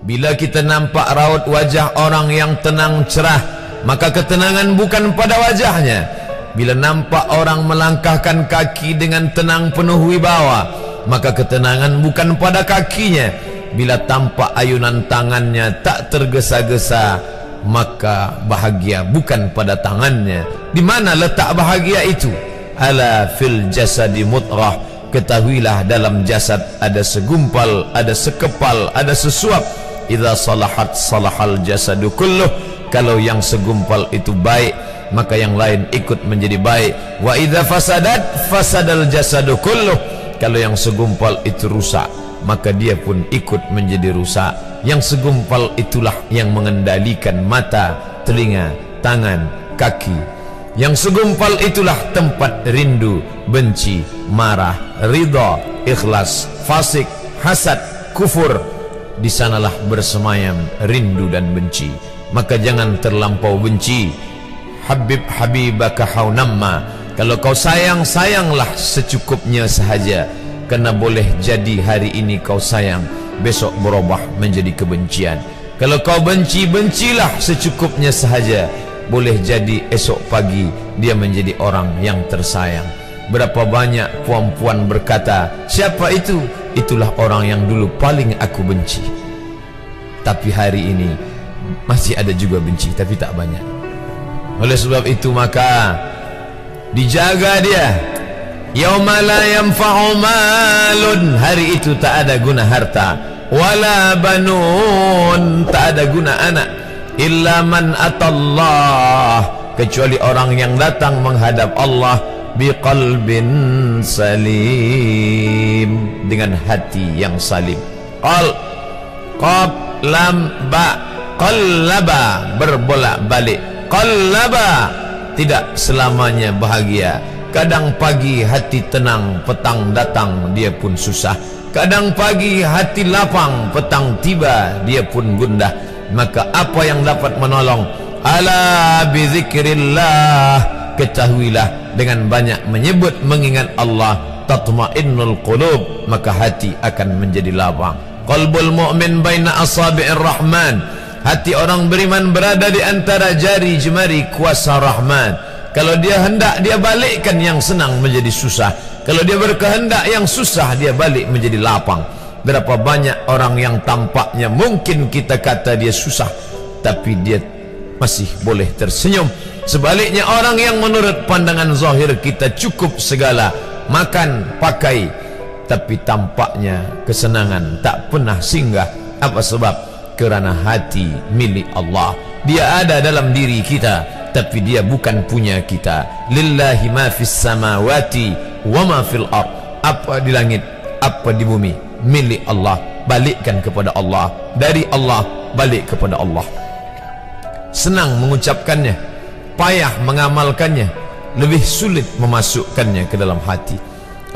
Bila kita nampak raut wajah orang yang tenang cerah, maka ketenangan bukan pada wajahnya. Bila nampak orang melangkahkan kaki dengan tenang penuh wibawa, maka ketenangan bukan pada kakinya. Bila tampak ayunan tangannya tak tergesa-gesa, maka bahagia bukan pada tangannya. Di mana letak bahagia itu? Ala fil jasadi mutrah. Ketahuilah dalam jasad ada segumpal, ada sekepal, ada sesuap. Idza salahat salahal jasadu kulluh. Kalau yang segumpal itu baik, maka yang lain ikut menjadi baik. Wa idza fasadat fasadal jasadu kulluh. Kalau yang segumpal itu rusak, maka dia pun ikut menjadi rusak. Yang segumpal itulah yang mengendalikan mata, telinga, tangan, kaki. Yang segumpal itulah tempat rindu, benci, marah, ridha, ikhlas, fasik, hasad, kufur. Di sanalah bersemayam rindu dan benci. Maka jangan terlampau benci. Habib habibaka haunamma. Kalau kau sayang, sayanglah secukupnya sahaja. Karena boleh jadi hari ini kau sayang, besok berubah menjadi kebencian. Kalau kau benci, bencilah secukupnya sahaja. Boleh jadi esok pagi dia menjadi orang yang tersayang. Berapa banyak puan-puan berkata, siapa itu? Itulah orang yang dulu paling aku benci. Tapi hari ini masih ada juga benci, tapi tak banyak. Oleh sebab itu maka dijaga dia. Yauma la yanfa'u malun. Hari itu tak ada guna harta, wala banun, tak ada guna anak, illa man atallah, kecuali orang yang datang menghadap Allah biqalbin salim, dengan hati yang salim. Qaf lam ba, qallaba, berbolak-balik. Qallaba, tidak selamanya bahagia. Kadang pagi hati tenang, petang datang dia pun susah. Kadang pagi hati lapang, petang tiba dia pun gundah. Maka apa yang dapat menolong? Ala bizikrillah, ketahuilah dengan banyak menyebut mengingat Allah, tatmainnul qulub, maka hati akan menjadi lapang. Qalbul mu'min baina asabi'ir rahman, hati orang beriman berada di antara jari jemari kuasa Rahman. Kalau dia hendak, dia balikkan yang senang menjadi susah. Kalau dia berkehendak yang susah, dia balik menjadi lapang. Berapa banyak orang yang tampaknya mungkin kita kata dia susah, tapi dia masih boleh tersenyum. Sebaliknya orang yang menurut pandangan zahir kita cukup segala, makan, pakai, tapi tampaknya kesenangan tak pernah singgah. Apa sebab? Kerana hati milik Allah. Dia ada dalam diri kita, tapi dia bukan punya kita. Lillahi ma fis samawati wa ma fil ard. Apa di langit, apa di bumi, milik Allah. Balikkan kepada Allah. Dari Allah balik kepada Allah. Senang mengucapkannya, payah mengamalkannya, lebih sulit memasukkannya ke dalam hati.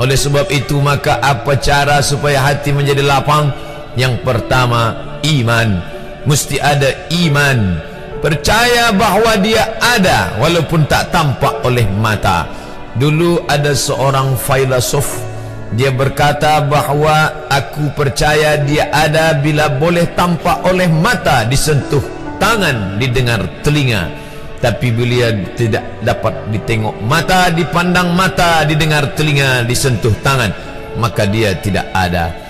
Oleh sebab itu maka apa cara supaya hati menjadi lapang? Yang pertama, iman. Mesti ada iman, percaya bahawa dia ada walaupun tak tampak oleh mata. Dulu ada seorang filosof, dia berkata bahawa aku percaya dia ada bila boleh tampak oleh mata, disentuh tangan, didengar telinga. Tapi bila tidak dapat ditengok mata, dipandang mata, didengar telinga, disentuh tangan, maka dia tidak ada.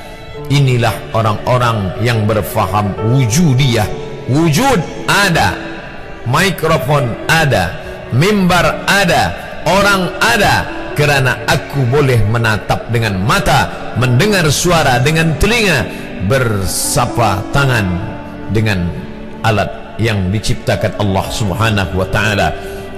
Inilah orang-orang yang berfaham wujudiyah. Wujud ada, mikrofon ada, mimbar ada, orang ada, kerana aku boleh menatap dengan mata, mendengar suara dengan telinga, bersapa tangan dengan alat yang diciptakan Allah Subhanahu wa ta'ala.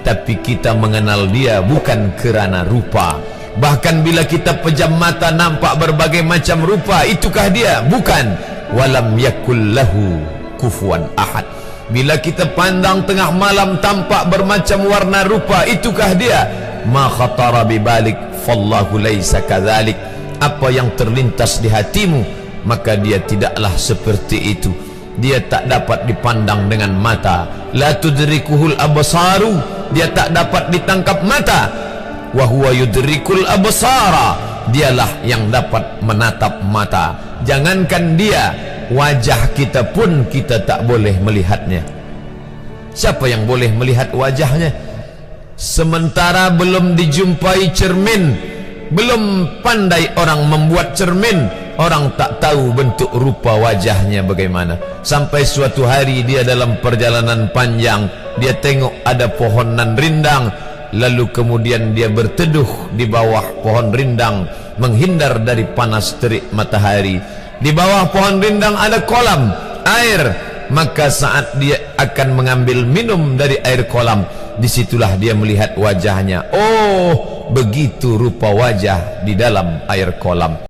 Tapi kita mengenal dia bukan kerana rupa. Bahkan bila kita pejam mata nampak berbagai macam rupa, itukah dia? Bukan. Walam yakul lahu kufuwan ahad. Bila kita pandang tengah malam tampak bermacam warna rupa, itukah dia? Ma khatara bibalik fallahu laisa kadzalik. Apa yang terlintas di hatimu, maka dia tidaklah seperti itu. Dia tak dapat dipandang dengan mata. La tudrikuhul absaru, dia tak dapat ditangkap mata. Wa huwa yudrikul absara, dialah yang dapat menatap mata. Jangankan dia, wajah kita pun kita tak boleh melihatnya. Siapa yang boleh melihat wajahnya? Sementara belum dijumpai cermin, belum pandai orang membuat cermin, orang tak tahu bentuk rupa wajahnya bagaimana. Sampai suatu hari dia dalam perjalanan panjang, dia tengok ada pohonan rindang, lalu kemudian dia berteduh di bawah pohon rindang, menghindar dari panas terik matahari. Di bawah pohon rindang ada kolam air, maka saat dia akan mengambil minum dari air kolam, disitulah dia melihat wajahnya. Oh, begitu rupa wajah di dalam air kolam.